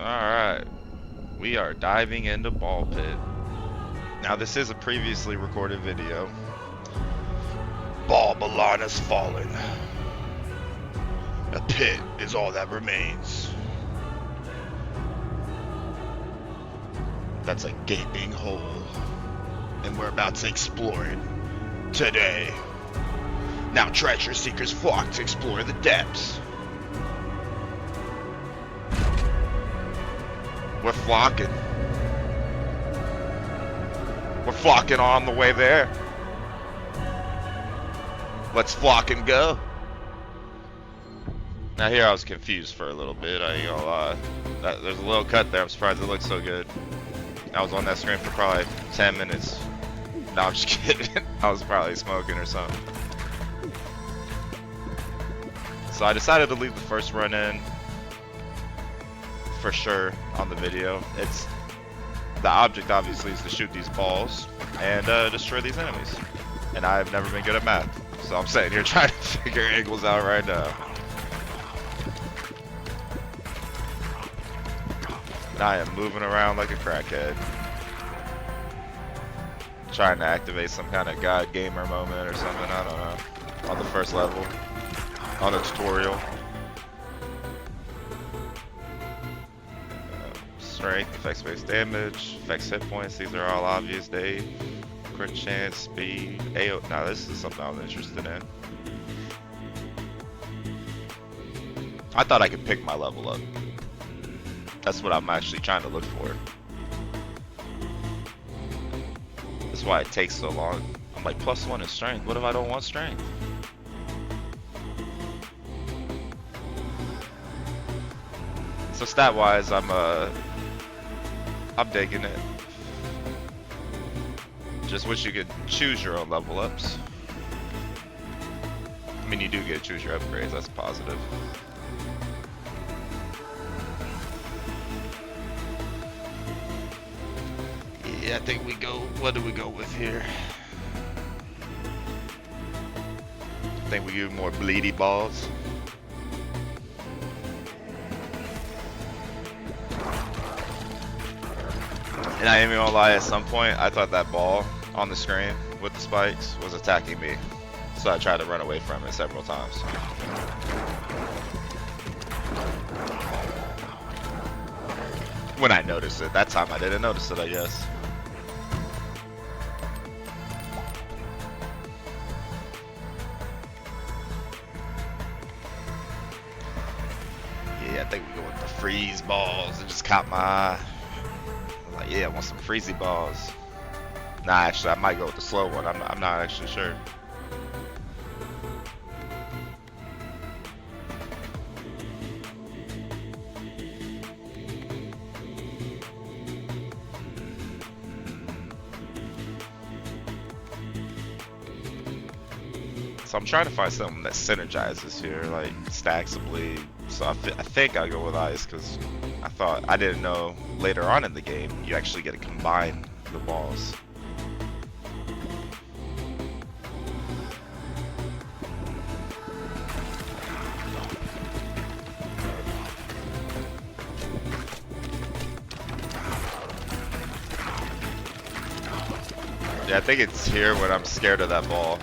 Alright, we are diving into Ball Pit. Now this is a previously recorded video. Balbalon has fallen. A pit is all that remains. That's a gaping hole. And we're about to explore it. Today. Now treasure seekers flock to explore the depths. We're flocking. We're flocking on the way there. Let's flock and go. Now here I was confused for a little bit, I ain't gonna lie. There's a little cut there, I'm surprised it looks so good. I was on that screen for probably 10 minutes. No, I'm just kidding. I was probably smoking or something. So I decided to leave the first run in for sure on the video. The object obviously is to shoot these balls and destroy these enemies. And I've never been good at math. So I'm sitting here trying to figure angles out right now. And I am moving around like a crackhead. Trying to activate some kind of God gamer moment or something, I don't know. On the first level. On the tutorial. Strength, effects based damage, affects hit points, these are all obvious, Dave. Crit chance, speed, AO. Now this is something I was interested in. I thought I could pick my level up. That's what I'm actually trying to look for. That's why it takes so long. I'm like, +1 in strength. What if I don't want strength? So stat wise, I'm digging it. Just wish you could choose your own level ups. I mean, you do get to choose your upgrades, that's positive. Yeah, I think we go, what do we go with here? I think we give more bleedy balls. And I ain't even gonna lie, at some point, I thought that ball on the screen with the spikes was attacking me. So I tried to run away from it several times. When I noticed it. That time I didn't notice it, I guess. Yeah, I think we go with the freeze balls. It just caught my eye. Like, yeah, I want some freezy balls. Nah, actually, I might go with the slow one. I'm not actually sure. So I'm trying to find something that synergizes here, like stacks of bleed. So I think I'll go with ice because I didn't know later on in the game you actually get to combine the balls. Yeah, I think it's here when I'm scared of that ball.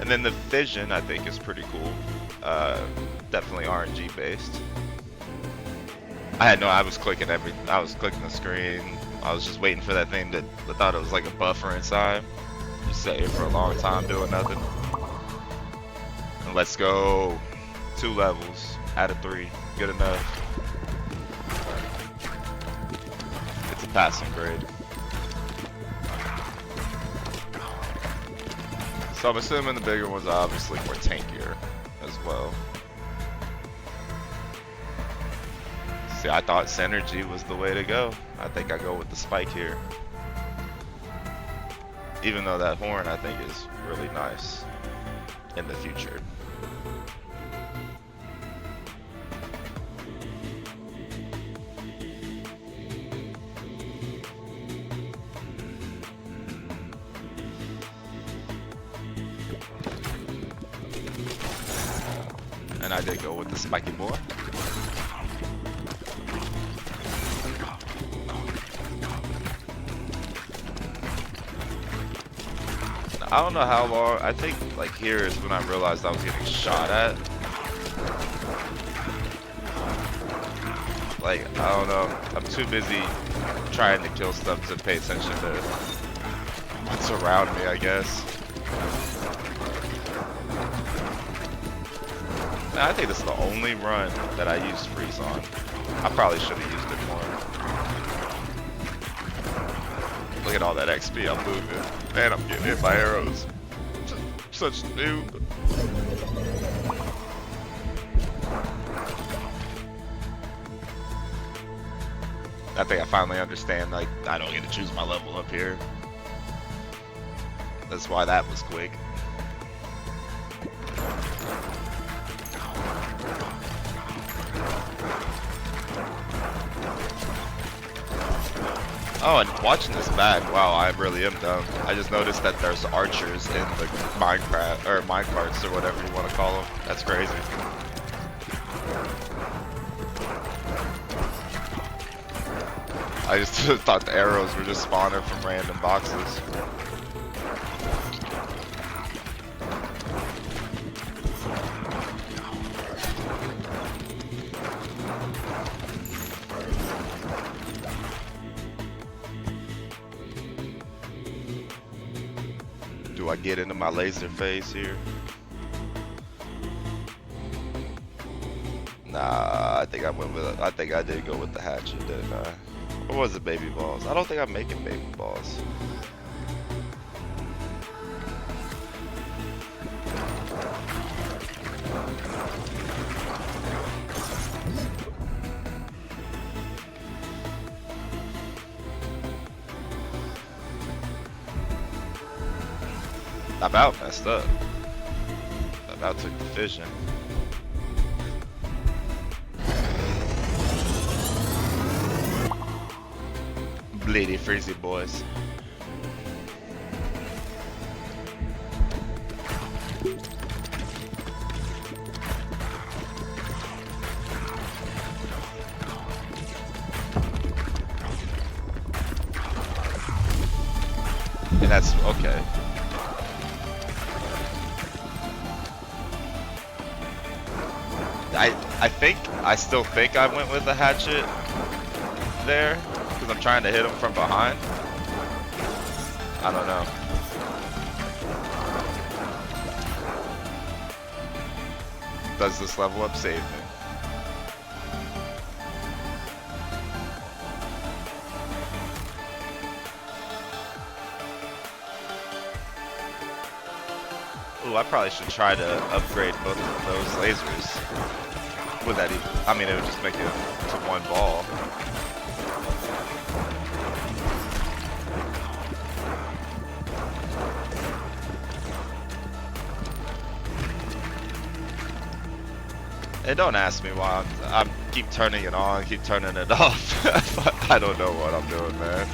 And then the fission I think is pretty cool. Definitely RNG based. I was clicking the screen. I was just waiting for that thing I thought it was like a buffer inside. Just sat here for a long time doing nothing. And let's go. 2 levels out of 3. Good enough. It's a passing grade. So I'm assuming the bigger ones are obviously more tankier as well. See, I thought Synergy was the way to go. I think I go with the spike here. Even though that horn I think is really nice in the future. And I did go with the spiky boy. I don't know how long. I think like here is when I realized I was getting shot at. Like, I don't know. I'm too busy trying to kill stuff to pay attention to what's around me, I guess. Man, I think this is the only run that I used freeze on. I probably should have used it more. Look at all that XP I'm moving. Man, I'm getting hit by arrows. Such a noob. I think I finally understand, like, I don't get to choose my level up here. That's why that was quick. Oh, and watching this back, wow, I really am dumb. I just noticed that there's archers in the Minecraft, or minecarts, or whatever you want to call them. That's crazy. I just thought the arrows were just spawning from random boxes. Do I get into my laser phase here? Nah, I think I went with it. I think I did go with the hatchet, didn't I? Or was it baby balls? I don't think I'm making baby balls. I about messed up. I about took the fission. Bleedy freezy boys. And that's okay. I still think I went with the hatchet there. I'm trying to hit him from behind. I don't know. Does this level up save me? Ooh, I probably should try to upgrade both of those lasers. Would that even? I mean, it would just make it to one ball. And don't ask me why I'm keep turning it on, keep turning it off. I don't know what I'm doing, man.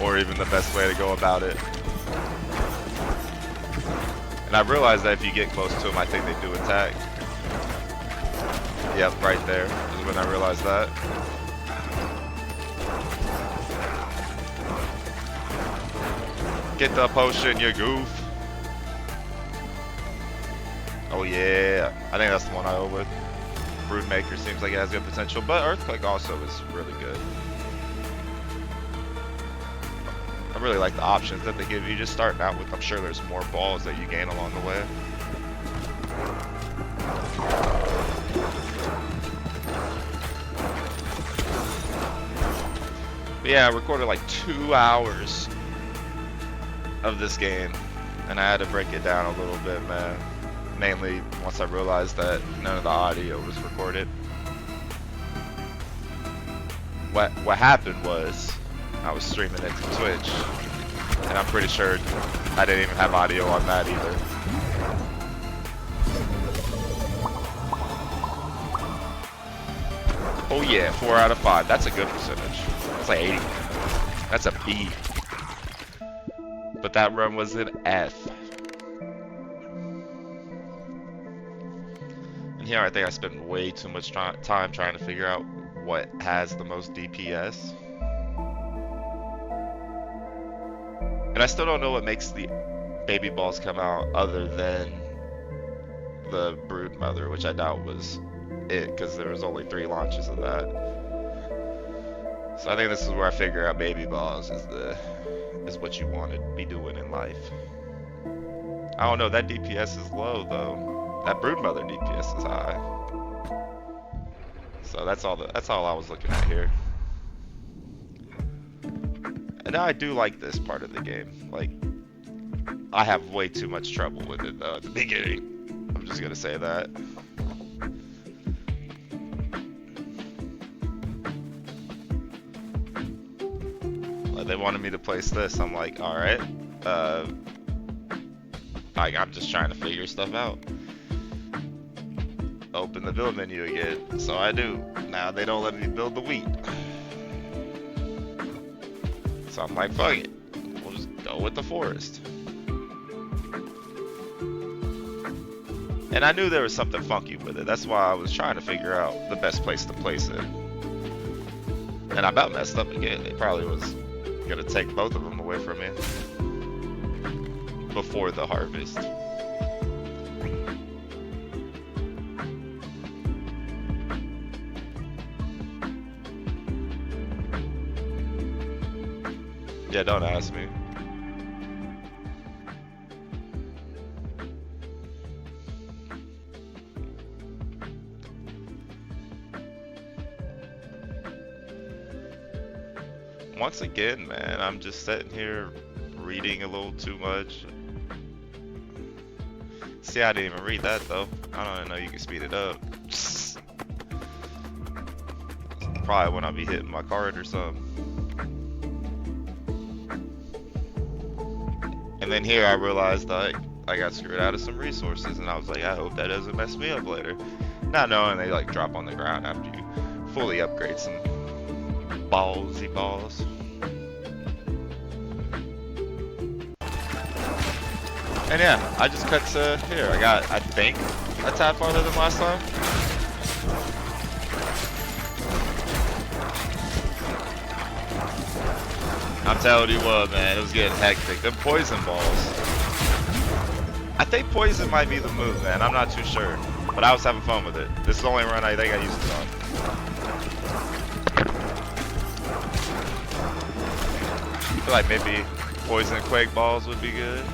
Or even the best way to go about it. And I realized that if you get close to them, I think they do attack. Yep, right there is when I realized that. Get the potion, you goof. Oh yeah, I think that's the one I go with. Broodmaker seems like it has good potential, but Earthquake also is really good. I really like the options that they give you. Just starting out with, I'm sure there's more balls that you gain along the way. But yeah, I recorded like 2 hours of this game, and I had to break it down a little bit, man. Mainly once I realized that none of the audio was recorded. What happened was I was streaming it to Twitch, and I'm pretty sure I didn't even have audio on that either. Oh yeah, 4 out of 5. That's a good percentage. That's like 80. That's a B. But that run was an F. here I think I spent way too much time trying to figure out what has the most DPS. And I still don't know what makes the baby balls come out other than the brood mother, which I doubt was it because there was only 3 launches of that. So I think this is where I figure out baby balls is what you want to be doing in life. I don't know, that DPS is low though. That brood mother DPS is high. So that's all I was looking at here. And I do like this part of the game. Like, I have way too much trouble with it though at the beginning. I'm just gonna say that. Like, they wanted me to place this. I'm like, alright. Like, I'm just trying to figure stuff out. Open the build menu again. So I do. Now they don't let me build the wheat. So I'm like, fuck it. We'll just go with the forest. And I knew there was something funky with it. That's why I was trying to figure out the best place to place it. And I about messed up again. It probably was gonna take both of them away from me before the harvest. Yeah, don't ask me. Once again, man, I'm just sitting here reading a little too much. See, I didn't even read that though. I don't even know you can speed it up. Probably when I be hitting my card or something. And then here I realized that I got screwed out of some resources, and I was like, I hope that doesn't mess me up later. Not knowing they like drop on the ground after you fully upgrade some ballsy balls. And yeah, I just cut to here. I got, I think, a tad farther than last time. I'm telling you what, man, it was getting hectic. Them poison balls. I think poison might be the move, man. I'm not too sure. But I was having fun with it. This is the only run I think I used it on. I feel like maybe poison quake balls would be good.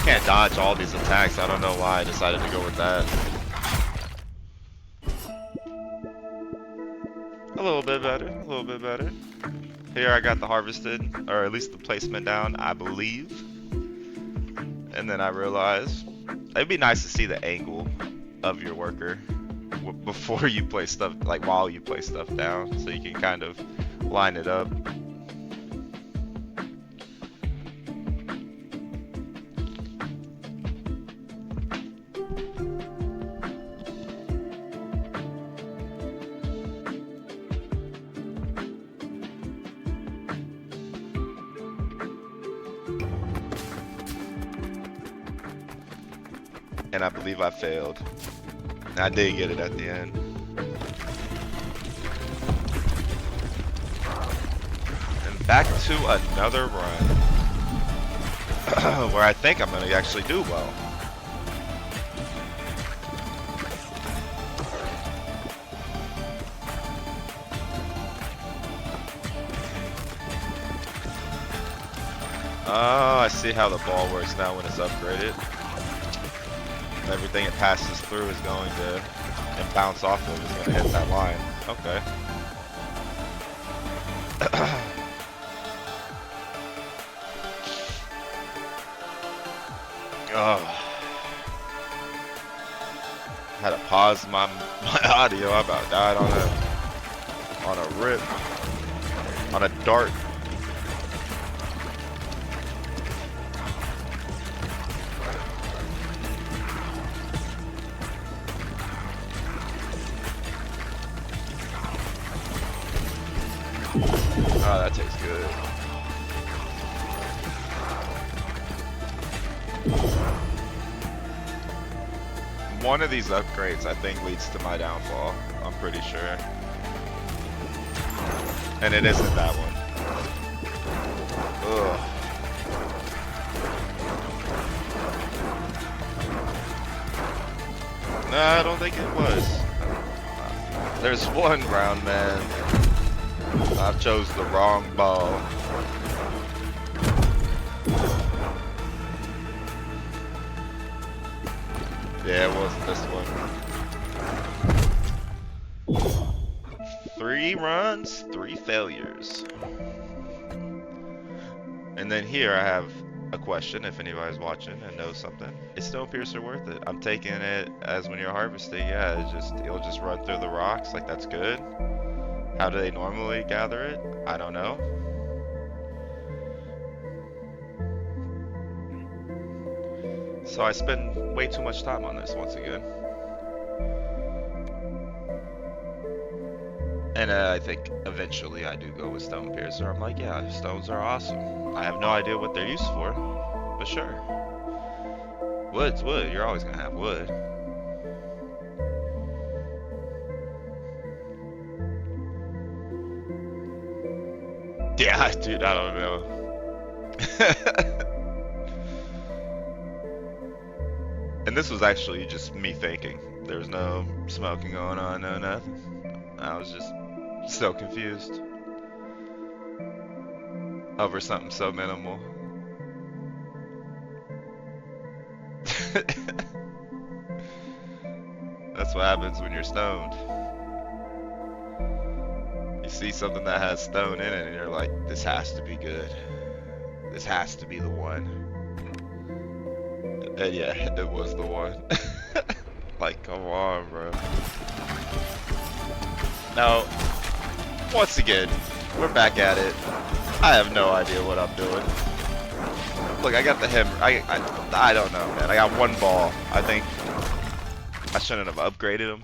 Can't dodge all these attacks. I don't know why I decided to go with that. A little bit better, a little bit better. Here I got the harvested, or at least the placement down, I believe. And then I realized it'd be nice to see the angle of your worker before you place stuff, like while you place stuff down, so you can kind of line it up. And I believe I failed. I did get it at the end. And back to another run. Where I think I'm gonna actually do well. Oh, I see how the ball works now when it's upgraded. Everything it passes through is going to, and bounce off of, is going to hit that line. Okay. Oh. Had to pause my audio. I about died on a rip, on a dart. Oh, that tastes good. One of these upgrades, I think, leads to my downfall. I'm pretty sure. And it isn't that one. Ugh. No, I don't think it was. There's one round, man. I chose the wrong ball. Yeah, it wasn't this one. 3 runs, 3 failures. And then here I have a question, if anybody's watching and knows something. Is Stonepiercer worth it? I'm taking it as when you're harvesting, yeah, it'll just run through the rocks, like that's good. How do they normally gather it? I don't know. So I spend way too much time on this once again. And I think eventually I do go with Stonepiercer. I'm like, yeah, stones are awesome. I have no idea what they're used for, but sure. Wood's wood. You're always gonna have wood. Yeah, dude, I don't know. And this was actually just me thinking. There was no smoking going on, no nothing. I was just so confused over something so minimal. That's what happens when you're stoned. You see something that has stone in it and you're like, this has to be good. This has to be the one. And yeah, it was the one. Like, come on, bro. Now, once again, we're back at it. I have no idea what I'm doing. Look, I got the hem. I don't know, man. I got one ball. I think I shouldn't have upgraded them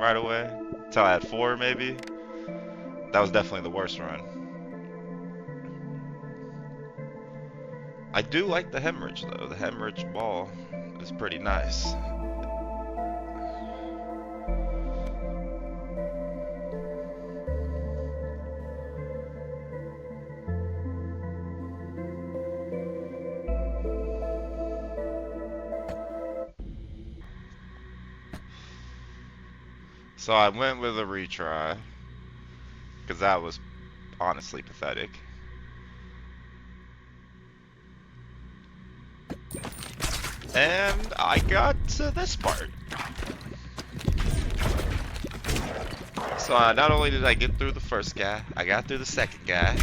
right away. Until I had 4, maybe. That was definitely the worst run. I do like the hemorrhage, though. The hemorrhage ball is pretty nice. So I went with a retry, because that was honestly pathetic. And I got to this part. So not only did I get through the first guy, I got through the second guy,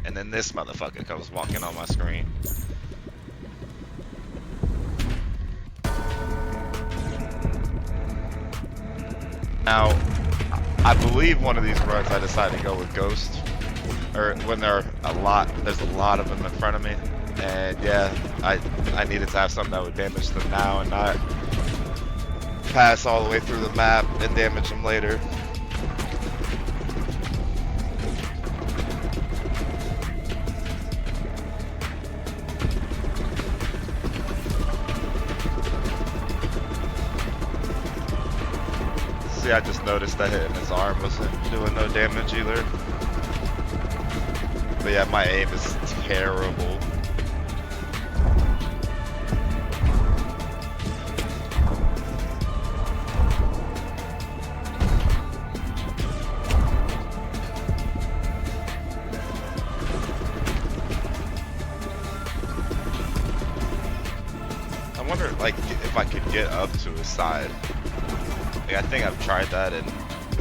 and then this motherfucker comes walking on my screen. Now, I believe one of these runs I decided to go with Ghost, or when there's a lot of them in front of me, and yeah, I needed to have something that would damage them now and not pass all the way through the map and damage them later. See, I just noticed that hitting his arm wasn't doing no damage either. But yeah, my aim is terrible. I wonder, like, if I could get up to his side. I think I've tried that, and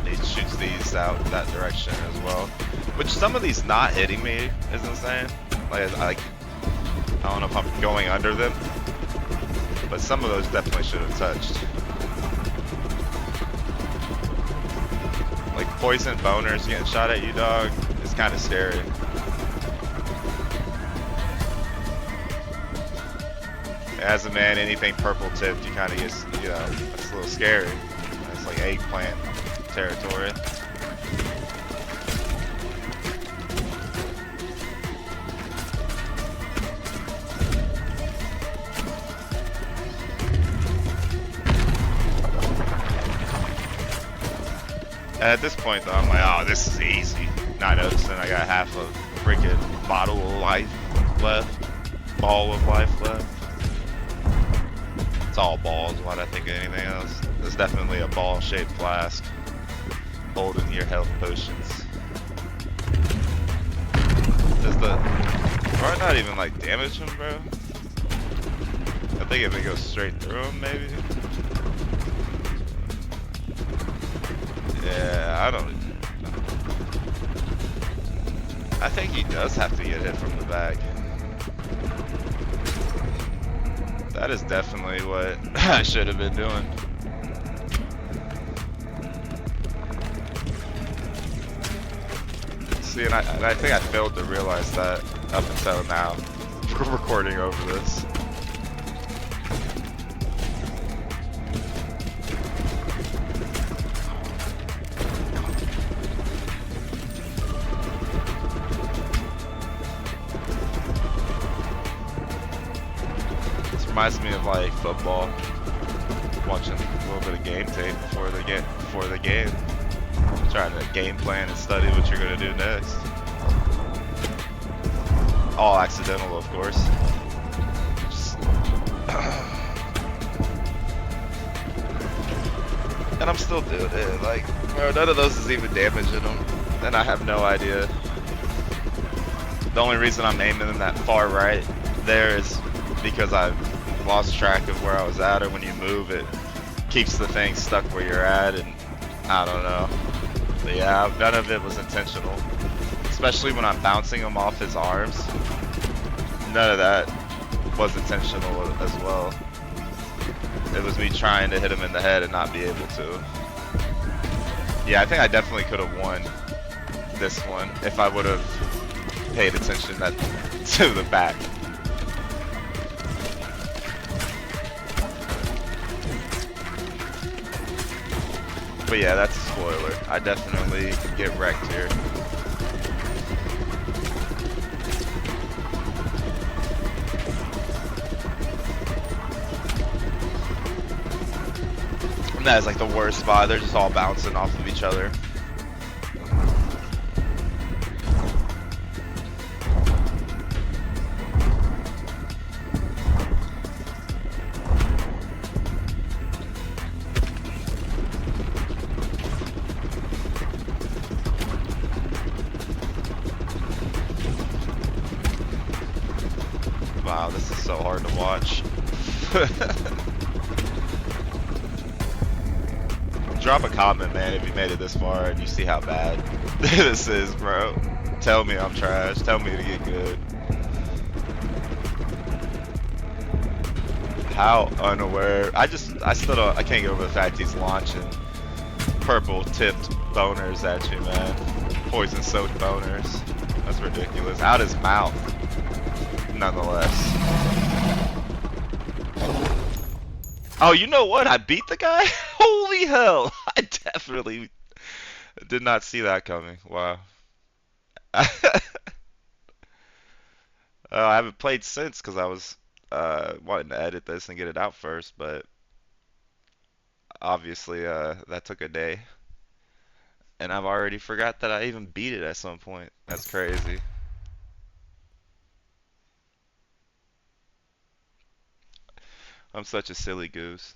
he shoots these out that direction as well. Which some of these not hitting me is insane. Like I don't know if I'm going under them, but some of those definitely should have touched. Like poison boners getting shot at you, dog, is kind of scary. As a man, anything purple tipped, you kind of get, you know, it's a little scary. It's like eggplant territory. At this point, though, I'm like, oh, this is easy. Not noticing I got half a freaking bottle of life left. Ball of life left. It's all balls. Why did I think of anything else? It's definitely a ball-shaped flask holding your health potions. Does the bar not even like damage him, bro? I think if it goes straight through him, maybe. Yeah, I don't. I think he does have to get hit from the back. That is definitely what I should have been doing. See, and I think I failed to realize that up until now, recording over this. This reminds me of like football, watching a little bit of game tape before the game. Trying to game plan and study what you're gonna do next. All accidental, of course. And I'm still doing it. Like, bro, none of those is even damaging them, and I have no idea. The only reason I'm aiming them that far right there is because I've lost track of where I was at, or when you move, it keeps the thing stuck where you're at, and I don't know. But yeah, none of it was intentional. Especially when I'm bouncing him off his arms. None of that was intentional as well. It was me trying to hit him in the head and not be able to. Yeah, I think I definitely could have won this one if I would have paid attention to the back. But yeah, that's a spoiler. I definitely get wrecked here. And that is like the worst spot. They're just all bouncing off of each other. Wow, this is so hard to watch. Drop a comment, man, if you made it this far and you see how bad this is, bro. Tell me I'm trash. Tell me to get good. How unaware. I still don't. I can't get over the fact he's launching purple tipped boners at you, man. Poison soaked boners. That's ridiculous. Out his mouth. Nonetheless. Oh, you know what? I beat the guy? Holy hell! I definitely did not see that coming. Wow. I haven't played since because I was wanting to edit this and get it out first, but obviously that took a day. And I've already forgot that I even beat it at some point. That's crazy. I'm such a silly goose.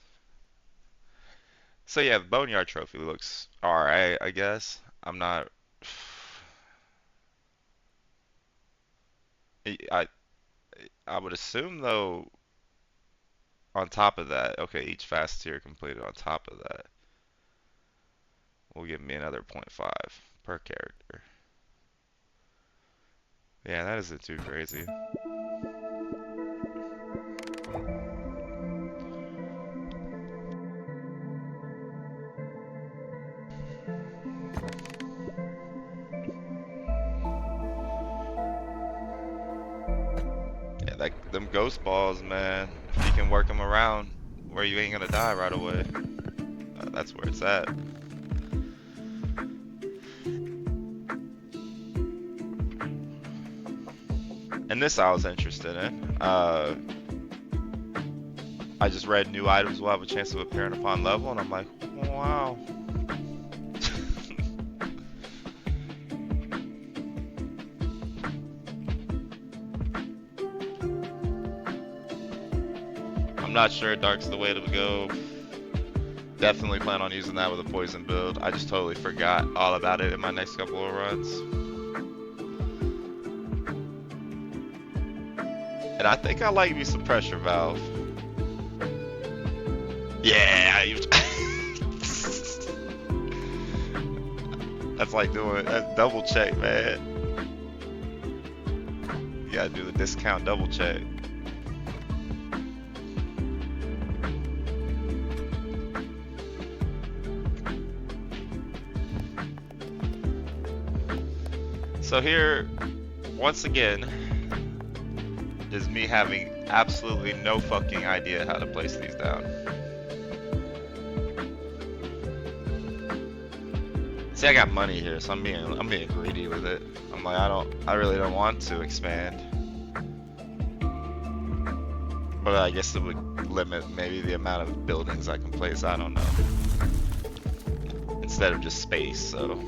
So yeah, the Boneyard Trophy looks alright, I guess. I'm not. I I would assume though, on top of that, okay, each fast tier completed on top of that will give me another 0.5 per character. Yeah, that isn't too crazy. Yeah, like them ghost balls, man. If you can work them around where you ain't gonna die right away, that's where it's at. And this I was interested in. I just read new items will have a chance of appearing upon level, and I'm like, wow. not sure Dark's the way to go. Definitely plan on using that with a poison build. I just totally forgot all about it in my next couple of runs. And I think I like me some pressure valve. Yeah, that's like doing a double check, man. You gotta do the discount double check. So here, once again, is me having absolutely no fucking idea how to place these down. See, I got money here, so I'm being greedy with it. I'm like, I really don't want to expand. But I guess it would limit maybe the amount of buildings I can place, I don't know. Instead of just space, so.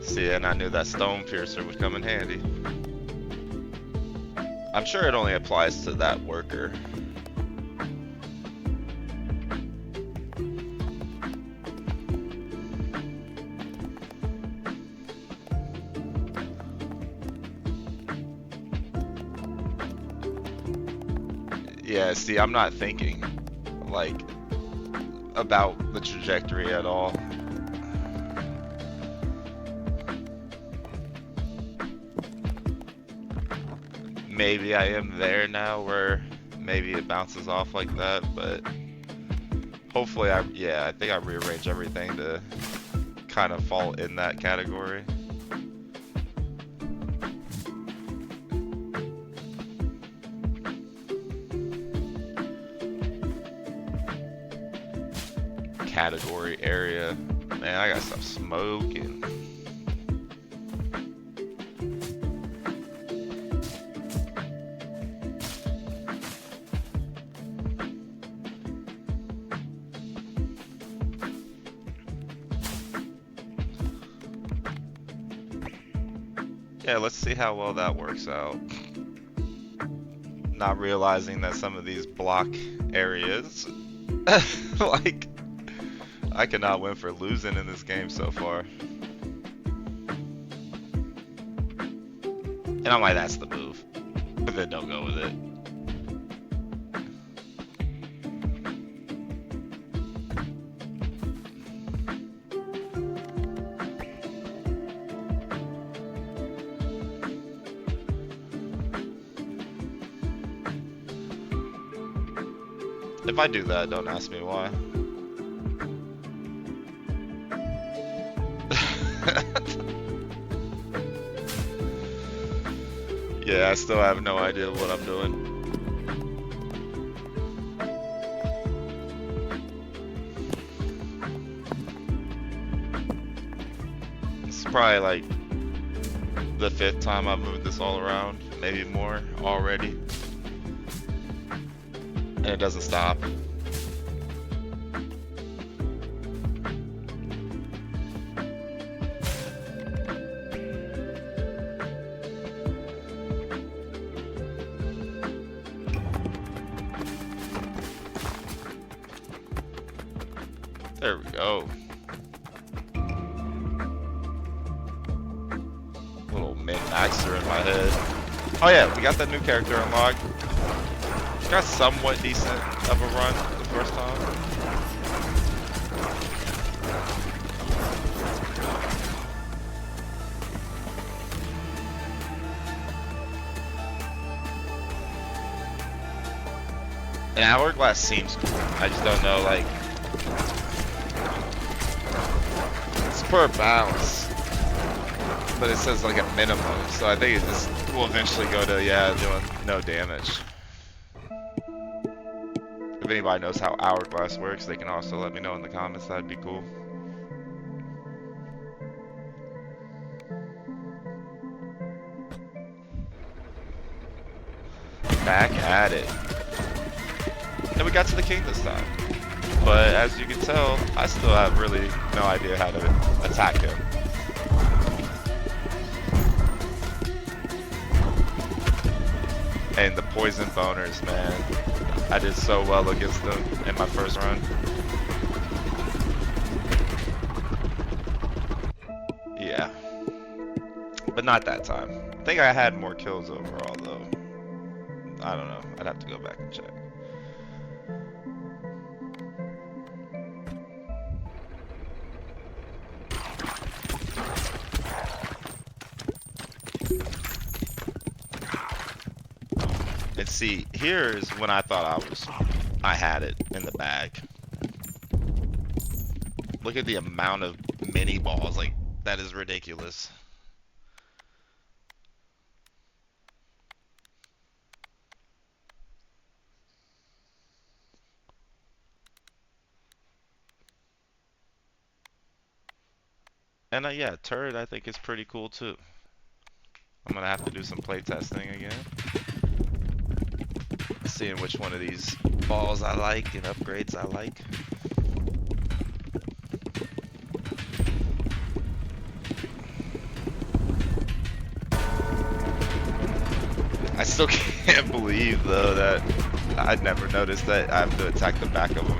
See, and I knew that stone piercer would come in handy. I'm sure it only applies to that worker. Yeah, see, I'm not thinking, like, about the trajectory at all. Maybe I am there now where maybe it bounces off like that, but hopefully I think I rearrange everything to kind of fall in that category. Category area. Man, I gotta stop smoking. Yeah, let's see how well that works out. Not realizing that some of these block areas, like, I cannot win for losing in this game so far. And I'm like, that's the move. But then don't go with it. If I do that, don't ask me why. Yeah, I still have no idea what I'm doing. It's probably like the 5th time I've moved this all around, maybe more already. And it doesn't stop. There we go. Little min-maxer in my head. Oh yeah, we got that new character unlocked. Got somewhat decent of a run the first time. And Hourglass seems cool. I just don't know, like, it's per bounce, but it says like a minimum, so I think it just will eventually go to, yeah, doing no damage. If anybody knows how Hourglass works, they can also let me know in the comments. That'd be cool. Back at it. And we got to the king this time. But as you can tell, I still have really no idea how to attack him. And the poison boners, man. I did so well against them in my first run. Yeah. But not that time. I think I had more kills overall, though. I don't know. I'd have to go back and check. And see, here's when I thought I had it in the bag. Look at the amount of mini balls, like, that is ridiculous. And yeah, turret I think is pretty cool too. I'm gonna have to do some play testing again. Seeing which one of these balls I like and upgrades I like. I still can't believe though that I'd never noticed that I have to attack the back of them.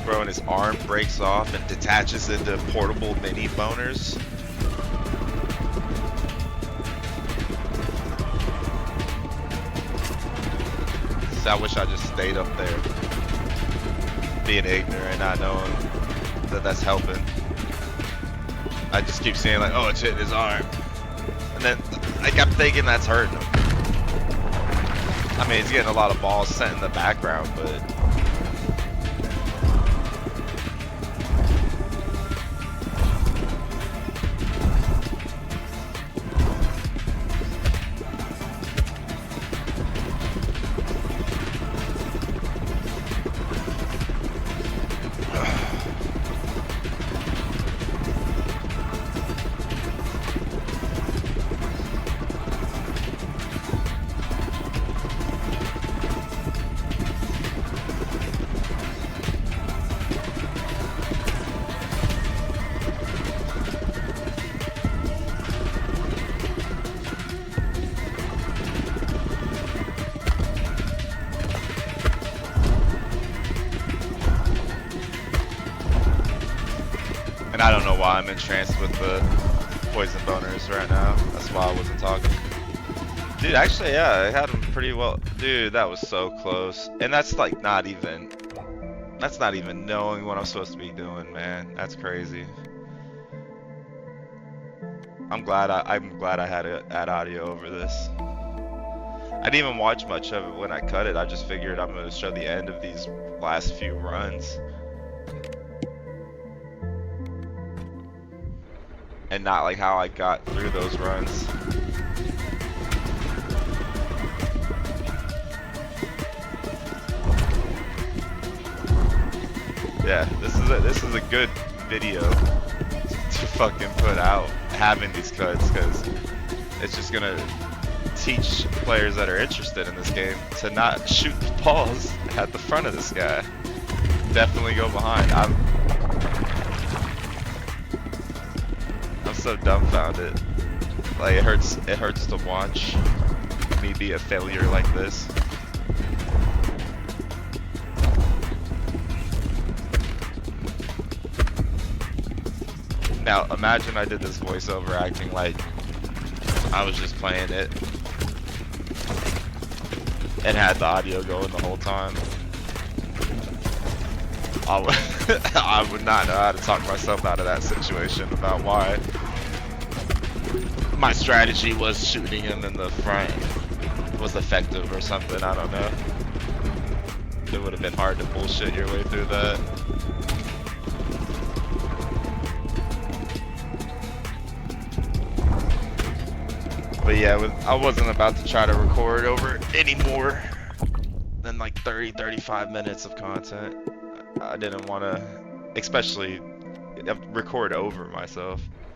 Bro, and his arm breaks off and detaches into portable mini boners. So I wish I just stayed up there, being ignorant, not knowing that that's helping. I just keep seeing like, oh, it's hitting his arm, and then I kept thinking that's hurting him. I mean, he's getting a lot of balls sent in the background, but. And I don't know why I'm entranced with the poison boners right now. That's why I wasn't talking. Dude, actually, yeah, I had him pretty well. Dude, that was so close. And that's like not even knowing what I'm supposed to be doing, man. That's crazy. I'm glad I had to add audio over this. I didn't even watch much of it when I cut it. I just figured I'm gonna show the end of these last few runs. And not like how I got through those runs. Yeah, this is a good video to fucking put out, having these cuts, because it's just gonna teach players that are interested in this game to not shoot the balls at the front of this guy. Definitely go behind. I'm so dumbfounded. Like it hurts to watch me be a failure like this. Now imagine I did this voiceover acting like I was just playing it and had the audio going the whole time. I would not know how to talk myself out of that situation about why my strategy was shooting him in the front was effective or something. I don't know. It would have been hard to bullshit your way through that. But yeah, I wasn't about to try to record over any more than like 30, 35 minutes of content. I didn't want to, especially record over myself.